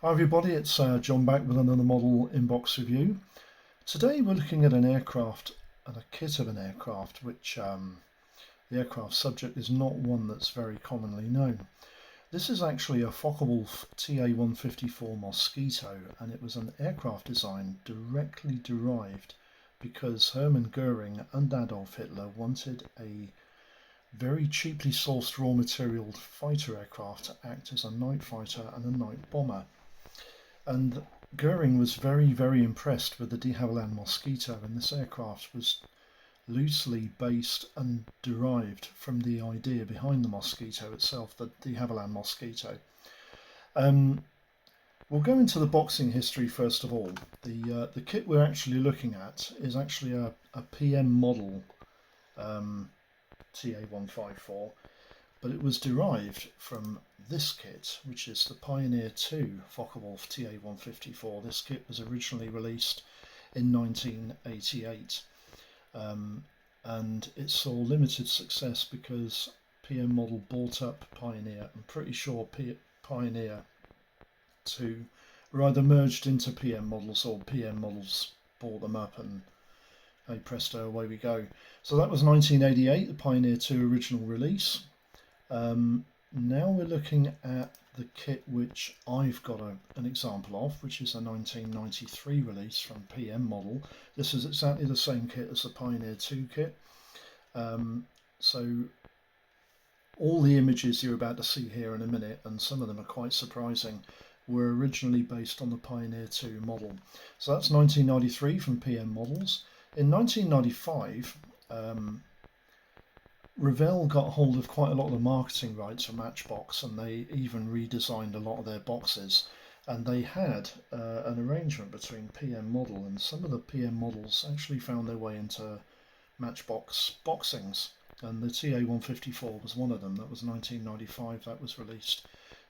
Hi everybody, it's John back with another model inbox review. Today we're looking at an aircraft and a kit of an aircraft which the aircraft subject is not one that's very commonly known. This is actually a Focke Ta-154 Moskito, and it was an aircraft design directly derived because Hermann Goering and Adolf Hitler wanted a very cheaply sourced raw material fighter aircraft to act as a night fighter and a night bomber. And Goering was very, very impressed with the de Havilland Moskito, and this aircraft was loosely based and derived from the idea behind the Moskito itself, the de Havilland Moskito. We'll go into the boxing history first of all. The kit we're actually looking at is actually a PM model Ta-154, but it was derived from this kit, which is the Pioneer 2 Focke-Wulf Ta-154. This kit was originally released in 1988, and it saw limited success because PM Model bought up Pioneer. I'm pretty sure Pioneer 2 were either merged into PM Models or PM Models bought them up, and hey presto, away we go. So that was 1988, the Pioneer 2 original release. Now we're looking at the kit which I've got an example of, which is a 1993 release from PM Model. This is exactly the same kit as the Pioneer 2 kit. So all the images you're about to see here in a minute, and some of them are quite surprising, were originally based on the Pioneer 2 model. So that's 1993 from PM Models. In 1995, Revell got hold of quite a lot of the marketing rights for Matchbox, and they even redesigned a lot of their boxes. And they had an arrangement between PM Model, and some of the PM models actually found their way into Matchbox boxings. And the Ta-154 was one of them. That was 1995. That was released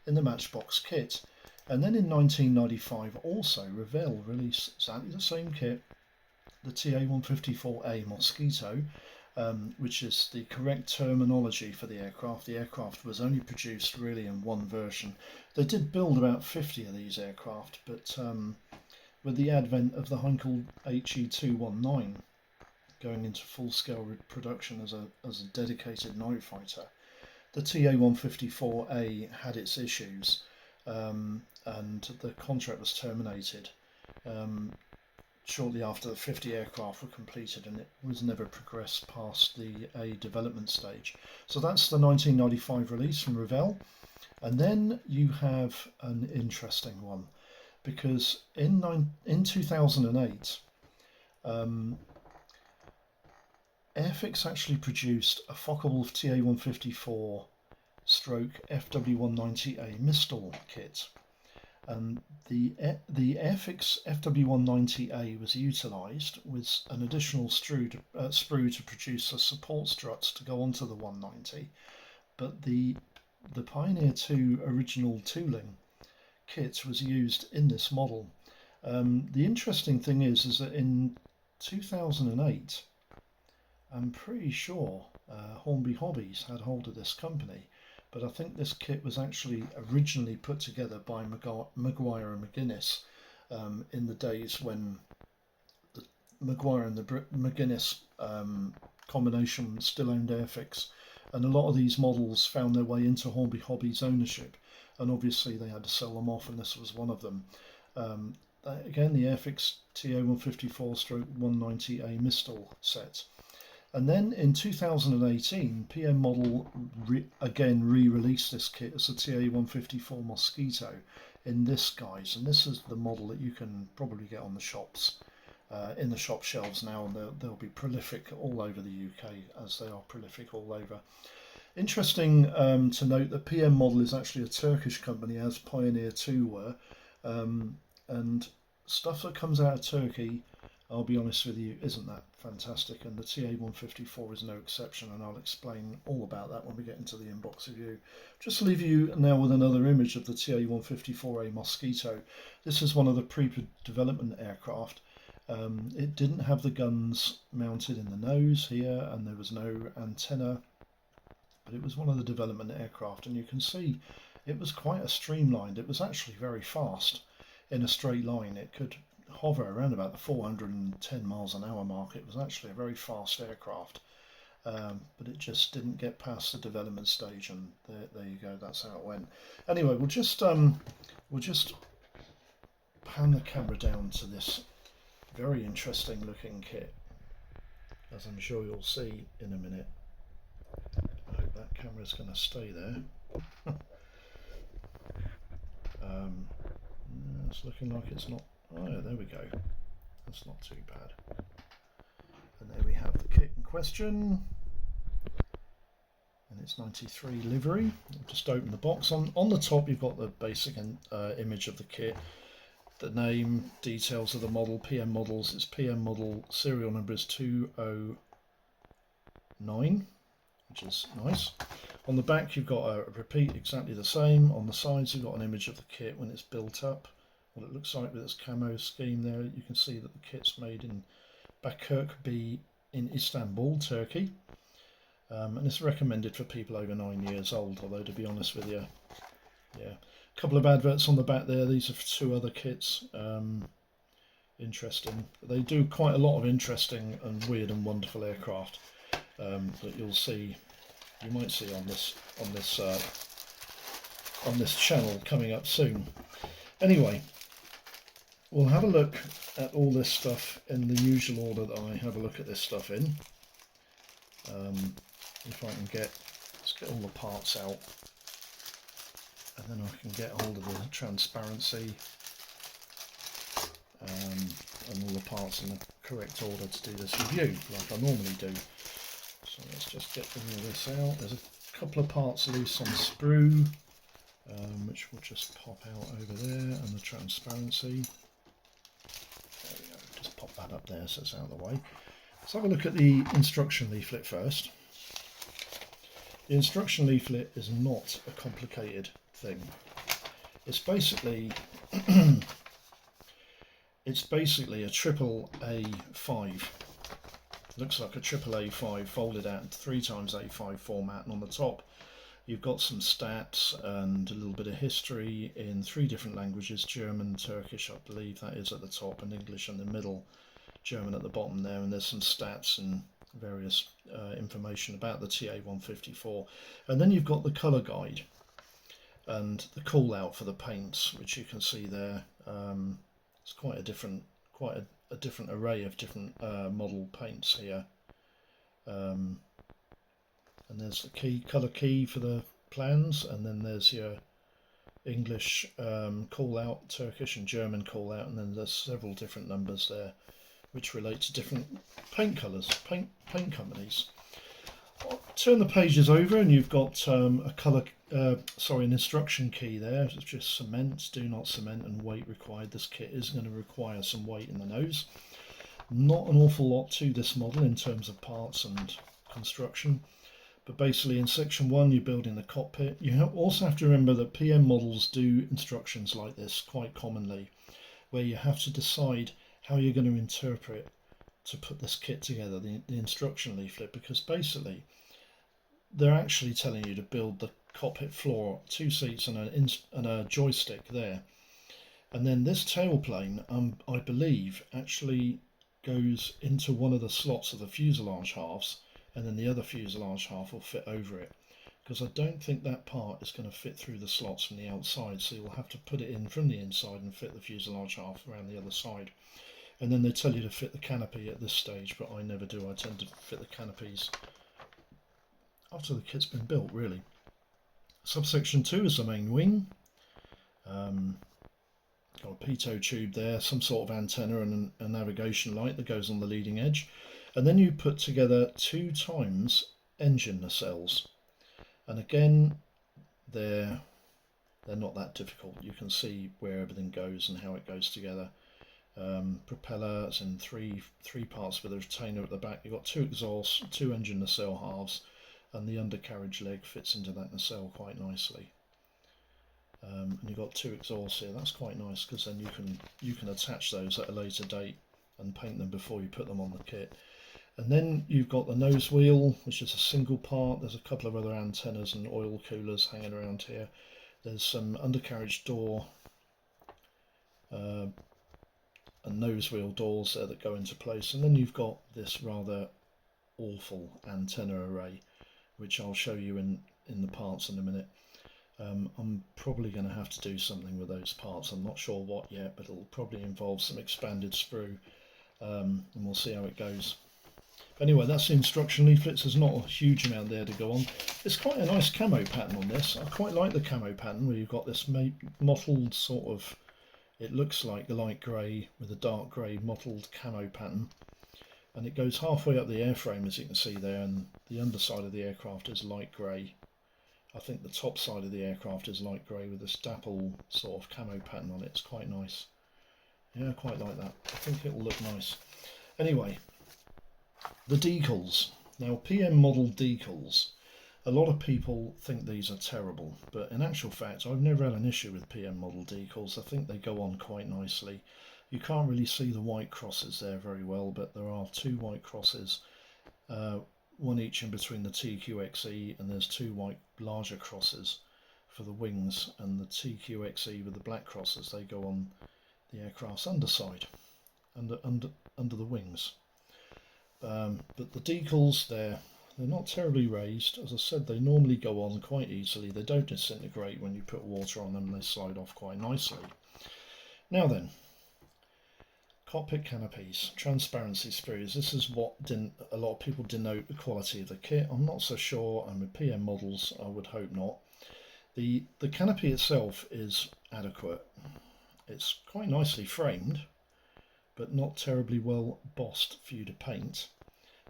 in the Matchbox kit. And then in 1995, also Revell released exactly the same kit, the Ta-154A Moskito. Which is the correct terminology for the aircraft. The aircraft was only produced really in one version. They did build about 50 of these aircraft, but with the advent of the Heinkel HE-219 going into full-scale production as a dedicated night fighter, the Ta-154A had its issues, and the contract was terminated shortly after the 50 aircraft were completed, and it was never progressed past the A development stage. So that's the 1995 release from Revell. And then you have an interesting one, because in 2008, Airfix actually produced a Focke-Wulf Ta-154 stroke FW190A Mistral kit. The Airfix FW190A was utilised with an additional sprue to produce the support struts to go onto the 190, but the Pioneer 2 original tooling kit was used in this model. The interesting thing is that in 2008, I'm pretty sure Hornby Hobbies had hold of this company, but I think this kit was actually originally put together by Maguire and McGuinness in the days when the Maguire and the McGuinness combination still owned Airfix, and a lot of these models found their way into Hornby Hobbies ownership, and obviously they had to sell them off, and this was one of them. Again, the Airfix Ta-154/190A Mistral set. And then in 2018, PM Model again re-released this kit as a Ta-154 Moskito in this guise, and this is the model that you can probably get on the shops, in the shop shelves now, and they'll be prolific all over the UK, as they are prolific all over. Interesting to note that PM Model is actually a Turkish company, as Pioneer 2 were, and stuff that comes out of Turkey, I'll be honest with you, isn't that fantastic, and the Ta-154 is no exception, and I'll explain all about that when we get into the inbox review. Just leave you now with another image of the Ta-154A Moskito. This is one of the pre-development aircraft. It didn't have the guns mounted in the nose here, and there was no antenna, but it was one of the development aircraft, and you can see it was quite a streamlined. It was actually very fast in a straight line. It could hover around about the 410 miles an hour mark. It was actually a very fast aircraft, but it just didn't get past the development stage, and there you go. That's how it went. Anyway, we'll just pan the camera down to this very interesting looking kit, as I'm sure you'll see in a minute. I hope that camera's going to stay there. It's looking like it's not. Oh yeah, there we go. That's not too bad. And there we have the kit in question, and it's 93 livery. I'll just open the box. On the top you've got the basic image of the kit, the name, details of the model, PM models. Its PM model serial number is 209, which is nice. On the back you've got a repeat exactly the same. On the sides you've got an image of the kit when it's built up, what it looks like with its camo scheme there. You can see that the kit's made in Bakirkby in Istanbul, Turkey, and it's recommended for people over 9 years old, although to be honest with you, yeah, a couple of adverts on the back there. These are for 2 other kits. Interesting. They do quite a lot of interesting and weird and wonderful aircraft that you might see on this channel coming up soon. Anyway, we'll have a look at all this stuff in the usual order that I have a look at this stuff in. If I can let's get all the parts out, and then I can get hold of the transparency and all the parts in the correct order to do this review like I normally do. So let's just get all of this out. There's a couple of parts loose on the sprue, which will just pop out over there, and the transparency. There we go, just pop that up there so it's out of the way. Let's have a look at the instruction leaflet first. The instruction leaflet is not a complicated thing. It's basically a triple A5. Looks like a triple A5 folded out into 3x A5 format, and on the top you've got some stats and a little bit of history in 3 different languages: German, Turkish, I believe that is at the top, and English in the middle, German at the bottom there, and there's some stats and various information about the Ta-154. And then you've got the colour guide and the call out for the paints, which you can see there. It's quite a different array of different model paints here. And there's the colour key for the plans, and then there's your English call out, Turkish and German call out, and then there's several different numbers there which relate to different paint colours, paint companies. I'll turn the pages over, and you've got an instruction key there. It's just cement, do not cement, and weight required. This kit is going to require some weight in the nose. Not an awful lot to this model in terms of parts and construction, but basically in section 1 you're building the cockpit. You also have to remember that PM models do instructions like this quite commonly, where you have to decide how you're going to interpret to put this kit together, the instruction leaflet, because basically they're actually telling you to build the cockpit floor, 2 seats and a joystick there, and then this tailplane I believe actually goes into one of the slots of the fuselage halves, and then the other fuselage half will fit over it, because I don't think that part is going to fit through the slots from the outside, so you'll have to put it in from the inside and fit the fuselage half around the other side. And then they tell you to fit the canopy at this stage, but I never do. I tend to fit the canopies after the kit's been built, really. Subsection 2 is the main wing. Got a pitot tube there, some sort of antenna and a navigation light that goes on the leading edge. And then you put together 2 times engine nacelles. And again, they're not that difficult. You can see where everything goes and how it goes together. Propeller, it's in three parts with a retainer at the back. You've got 2 exhausts, 2 engine nacelle halves, and the undercarriage leg fits into that nacelle quite nicely. And you've got 2 exhausts here. That's quite nice, because then you can attach those at a later date and paint them before you put them on the kit. And then you've got the nose wheel, which is a single part. There's a couple of other antennas and oil coolers hanging around here. There's some undercarriage door and nose wheel doors there that go into place, and then you've got this rather awful antenna array, which I'll show you in the parts in a minute. I'm probably going to have to do something with those parts. I'm not sure what yet, but it'll probably involve some expanded sprue, and we'll see how it goes. Anyway, that's the instruction leaflets. There's not a huge amount there to go on. It's quite a nice camo pattern on this. I quite like the camo pattern where you've got this mottled sort of, it looks like the light grey with a dark grey mottled camo pattern. And it goes halfway up the airframe, as you can see there, and the underside of the aircraft is light grey. I think the top side of the aircraft is light grey with this dapple sort of camo pattern on it. It's quite nice. Yeah, I quite like that. I think it will look nice. Anyway, the decals. Now, PM model decals. A lot of people think these are terrible, but in actual fact, I've never had an issue with PM model decals. I think they go on quite nicely. You can't really see the white crosses there very well, but there are two white crosses, one each in between the TQXE, and there's two white larger crosses for the wings, and the TQXE with the black crosses, they go on the aircraft's underside, under the wings. But the decals, they're not terribly raised. As I said, they normally go on quite easily. They don't disintegrate when you put water on them. They slide off quite nicely. Now then, cockpit canopies, transparency sprues. This is what a lot of people denote the quality of the kit. I'm not so sure, and with PM models I would hope not. The canopy itself is adequate. It's quite nicely framed, but not terribly well bossed for you to paint.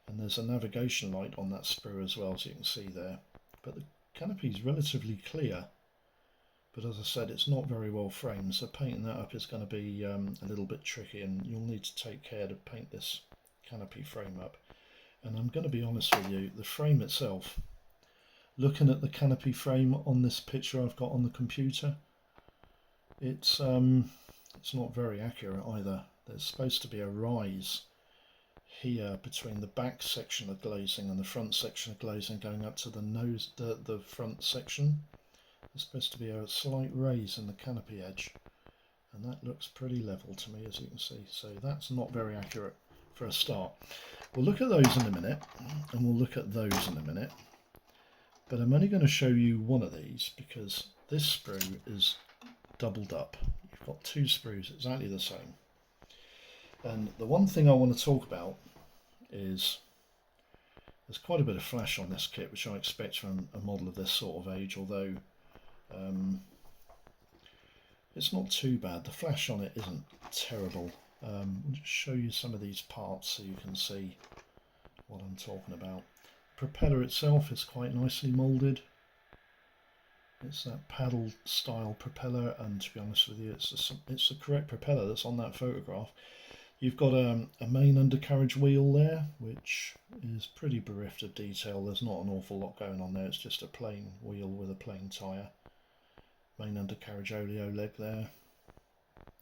And there's a navigation light on that sprue as well, as you can see there. But the canopy is relatively clear, but as I said, it's not very well framed, so painting that up is going to be a little bit tricky, and you'll need to take care to paint this canopy frame up. And I'm going to be honest with you, the frame itself, looking at the canopy frame on this picture I've got on the computer, it's not very accurate either. There's supposed to be a rise here between the back section of glazing and the front section of glazing going up to the nose, the front section. There's supposed to be a slight raise in the canopy edge, and that looks pretty level to me, as you can see. So that's not very accurate for a start. We'll look at those in a minute, and we'll look at those in a minute. But I'm only going to show you one of these because this sprue is doubled up. You've got two sprues exactly the same. And the one thing I want to talk about is there's quite a bit of flash on this kit, which I expect from a model of this sort of age, although it's not too bad. The flash on it isn't terrible. I'll just show you some of these parts so you can see what I'm talking about. The propeller itself is quite nicely moulded. It's that paddle style propeller, and to be honest with you, it's the correct propeller that's on that photograph. You've got a main undercarriage wheel there, which is pretty bereft of detail. There's not an awful lot going on there. It's just a plain wheel with a plain tyre. Main undercarriage oleo leg there.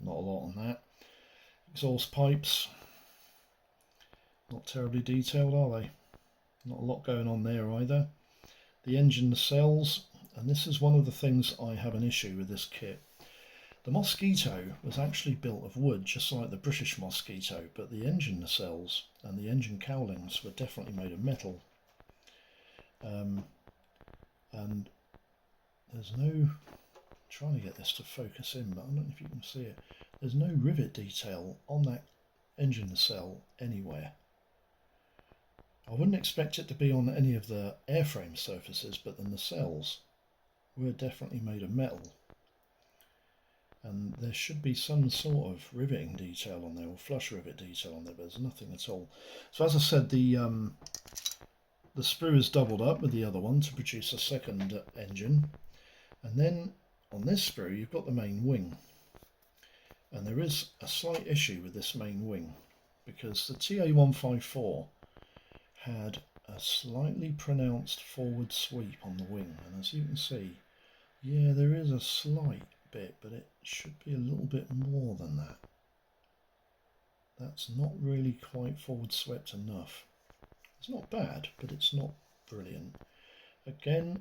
Not a lot on that. Exhaust pipes. Not terribly detailed, are they? Not a lot going on there either. The engine nacelles, and this is one of the things I have an issue with this kit. The Moskito was actually built of wood, just like the British Moskito, but the engine nacelles and the engine cowlings were definitely made of metal. And there's no, trying to get this to focus in, but I don't know if you can see it. There's no rivet detail on that engine nacelle anywhere. I wouldn't expect it to be on any of the airframe surfaces, but the nacelles were definitely made of metal. And there should be some sort of riveting detail on there, or flush rivet detail on there, but there's nothing at all. So as I said, the sprue is doubled up with the other one to produce a second engine. And then on this sprue you've got the main wing. And there is a slight issue with this main wing, because the Ta-154 had a slightly pronounced forward sweep on the wing. And as you can see, yeah, there is a slight bit, but it should be a little bit more than that. That's not really quite forward swept enough. It's not bad, but it's not brilliant. Again,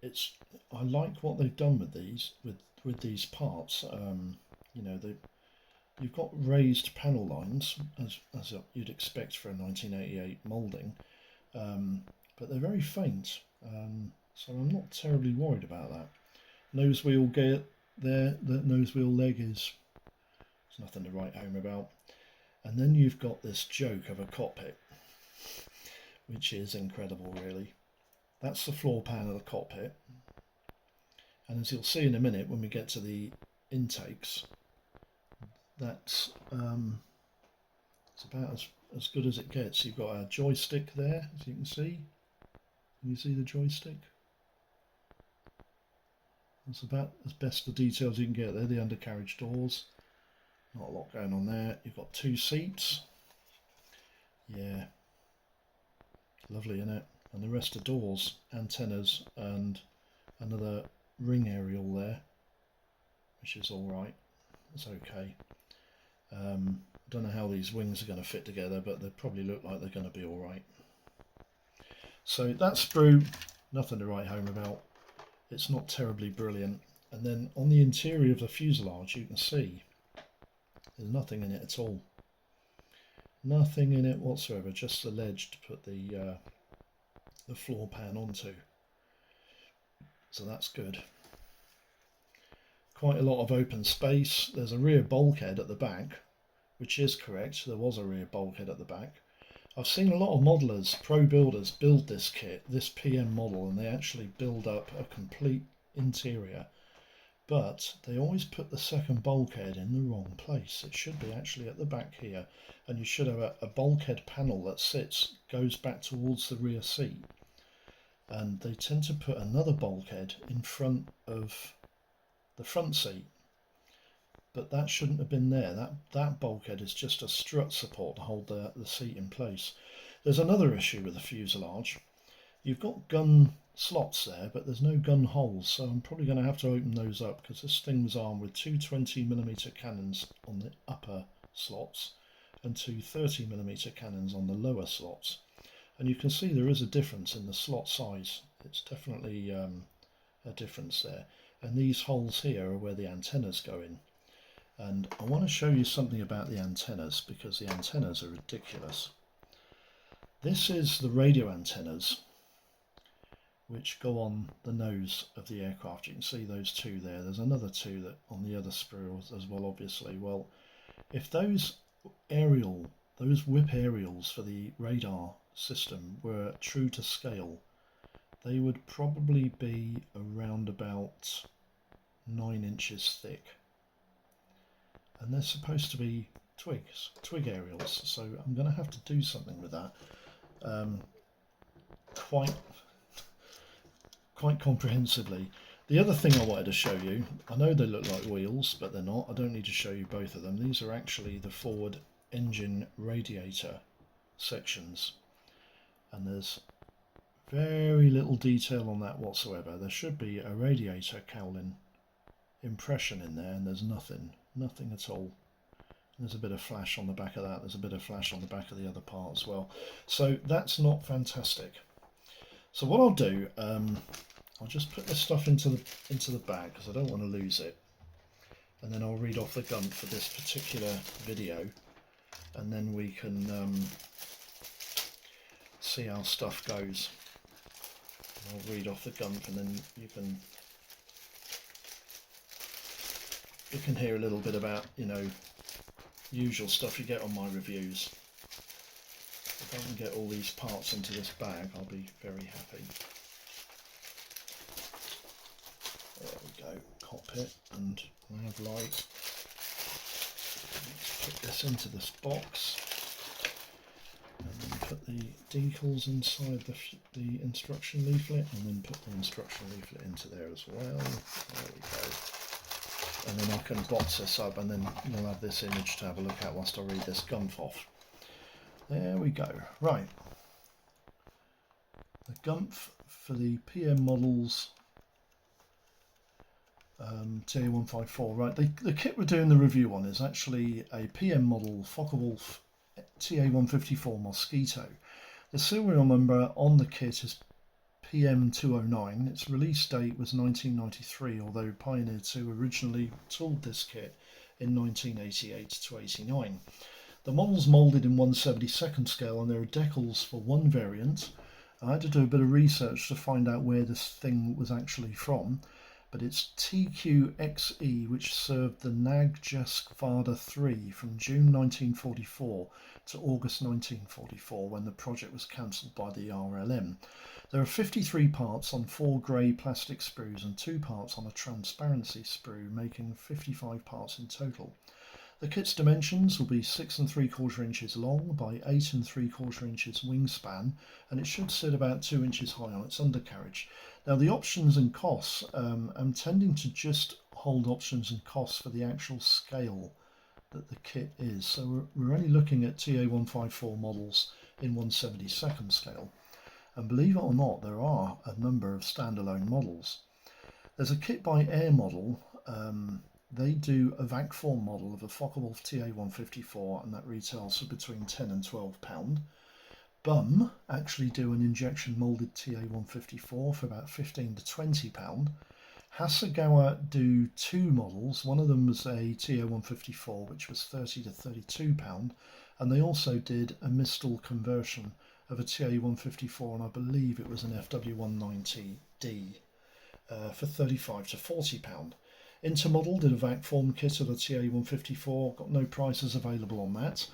I like what they've done with these parts. You know, you've got raised panel lines as you'd expect for a 1988 moulding, but they're very faint, so I'm not terribly worried about that. Nose wheel gear there, the nose wheel leg is nothing to write home about. And then you've got this joke of a cockpit, which is incredible really. That's the floor pan of the cockpit, and as you'll see in a minute when we get to the intakes, that's it's about as good as it gets. You've got a joystick there, as you can see. Can you see the joystick? That's about as best the details you can get there. The undercarriage doors, not a lot going on there. You've got 2 seats. Yeah, lovely, isn't it? And the rest are doors, antennas, and another ring aerial there, which is all right. It's okay. Don't know how these wings are going to fit together, but they probably look like they're going to be all right. So that sprue, nothing to write home about. It's not terribly brilliant. And then on the interior of the fuselage, you can see there's nothing in it at all. Nothing in it whatsoever, just the ledge to put the floor pan onto. So that's good. Quite a lot of open space. There's a rear bulkhead at the back, which is correct. There was a rear bulkhead at the back. I've seen a lot of modelers, pro builders, build this kit, this PM model, and they actually build up a complete interior. But they always put the second bulkhead in the wrong place. It should be actually at the back here, and you should have a bulkhead panel that goes back towards the rear seat. And they tend to put another bulkhead in front of the front seat. But that shouldn't have been there. That bulkhead is just a strut support to hold the seat in place. There's another issue with the fuselage. You've got gun slots there, but there's no gun holes, so I'm probably going to have to open those up, because this thing was armed with 2 20mm cannons on the upper slots and 2 30mm cannons on the lower slots. And you can see there is a difference in the slot size. It's definitely a difference there. And these holes here are where the antennas go in. And I want to show you something about the antennas, because the antennas are ridiculous. This is the radio antennas which go on the nose of the aircraft. You can see those 2 there. There's another 2 that on the other sprue as well, obviously. Well, if those whip aerials for the radar system were true to scale, they would probably be around about 9 inches thick. And they're supposed to be twig aerials, so I'm going to have to do something with that quite comprehensively. The other thing I wanted to show you, I know they look like wheels, but they're not. I don't need to show you both of them. These are actually the forward engine radiator sections, and there's very little detail on that whatsoever. There should be a radiator cowling impression in there, and there's nothing at all. There's a bit of flash on the back of that. There's a bit of flash on the back of the other part as well. So that's not fantastic. So what I'll do, I'll just put this stuff into the bag, because I don't want to lose it, and then I'll read off the gun for this particular video, and then we can see how stuff goes. I'll read off the gun, and then you can hear a little bit about, you know, usual stuff you get on my reviews. If I can get all these parts into this bag, I'll be very happy. There we go, cockpit and nav light. Let's put this into this box, and then put the decals inside the instruction leaflet, and then put the instruction leaflet into there as well. There we go. And then I can box this up, and then you'll have this image to have a look at whilst I read this gumph off. There we go. Right. The gumph for the PM models Ta-154. Right, the kit we're doing the review on is actually a PM model Focke Ta-154 Moskito. The serial number on the kit is PM209. Its release date was 1993, although Pioneer 2 originally tooled this kit in 1988 to 89. The model's moulded in 1/72nd scale, and there are decals for one variant. I had to do a bit of research to find out where this thing was actually from, but it's TQXE, which served the Nagyskvada 3 from June 1944 to August 1944, when the project was cancelled by the RLM. There are 53 parts on 4 grey plastic sprues and 2 parts on a transparency sprue, making 55 parts in total. The kit's dimensions will be 6 3/4 inches long by 8 3/4 inches wingspan, and it should sit about 2 inches high on its undercarriage. Now the options and costs, I'm tending to just hold options and costs for the actual scale that the kit is. So we're only looking at Ta-154 models in 1/72nd scale. And believe it or not, there are a number of standalone models. There's a kit by Air Model. They do a vac form model of a Focke Ta-154, and that retails for between £10 and £12. Bum actually do an injection moulded Ta-154 for about £15 to £20. Hasegawa do 2 models. One of them was a Ta-154, which was £30 to £32, and they also did a Mistel conversion of a Ta-154, and I believe it was an FW190D for £35 to £40. Intermodel did a vac form kit of the Ta-154, got no prices available on that.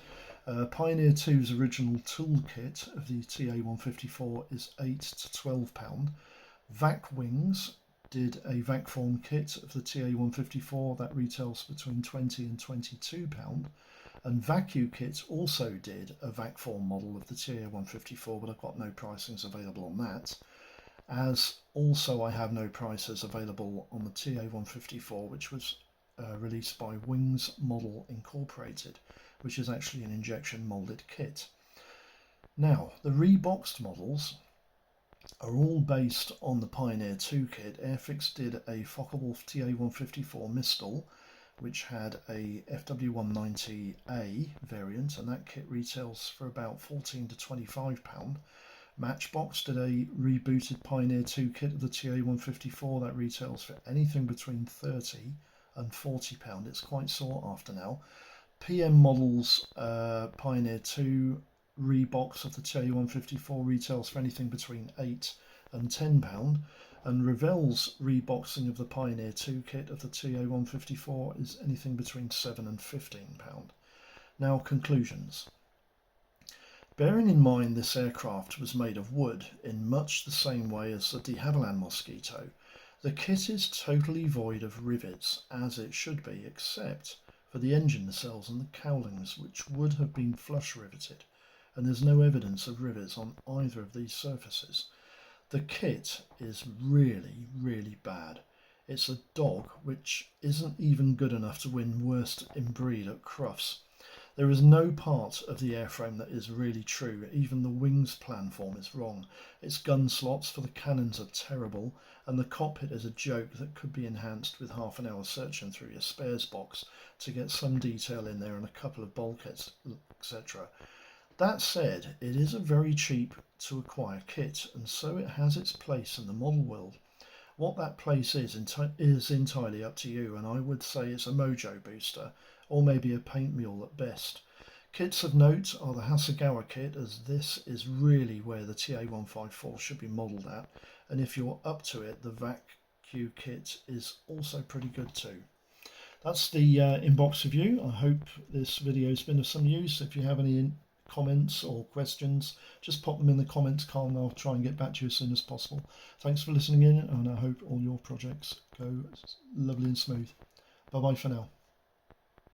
Pioneer 2's original tool kit of the Ta-154 is £8 to £12. Vac Wings did a vac form kit of the Ta-154 that retails between £20 and £22. And Vacu Kit also did a vac form model of the Ta-154, but I've got no pricings available on that. As also I have no prices available on the Ta-154, which was released by Wings Model Incorporated, which is actually an injection moulded kit. Now, the reboxed models are all based on the Pioneer 2 kit. Airfix did a Focke-Wulf Ta-154 Mistel, which had a FW190A variant, and that kit retails for about £14 to £25. Matchbox did a rebooted Pioneer 2 kit of the Ta-154 that retails for anything between £30 and £40. It's quite sought after now. PM Models Pioneer 2 rebox of the Ta-154 retails for anything between £8 and £10, and Revell's reboxing of the Pioneer 2 kit of the Ta-154 is anything between £7 and £15. Now, conclusions. Bearing in mind this aircraft was made of wood in much the same way as the de Havilland Moskito, the kit is totally void of rivets, as it should be, except for the engine nacelles and the cowlings, which would have been flush riveted, and there's no evidence of rivets on either of these surfaces. The kit is really, really bad. It's a dog which isn't even good enough to win worst in breed at Crufts. There is no part of the airframe that is really true. Even the wings planform is wrong. Its gun slots for the cannons are terrible, and the cockpit is a joke that could be enhanced with half an hour searching through your spares box to get some detail in there and a couple of bulkheads, etc. That said, it is a very cheap to acquire kit, and so it has its place in the model world. What that place is entirely up to you, and I would say it's a mojo booster, or maybe a paint mule at best. Kits of note are the Hasegawa kit, as this is really where the Ta-154 should be modelled at, and if you're up to it, the Vacu kit is also pretty good too. That's the inbox review. I hope this video has been of some use. If you have any comments or questions, just pop them in the comments, Carl, and I'll try and get back to you as soon as possible. Thanks for listening in, and I hope all your projects go lovely and smooth. Bye bye for now.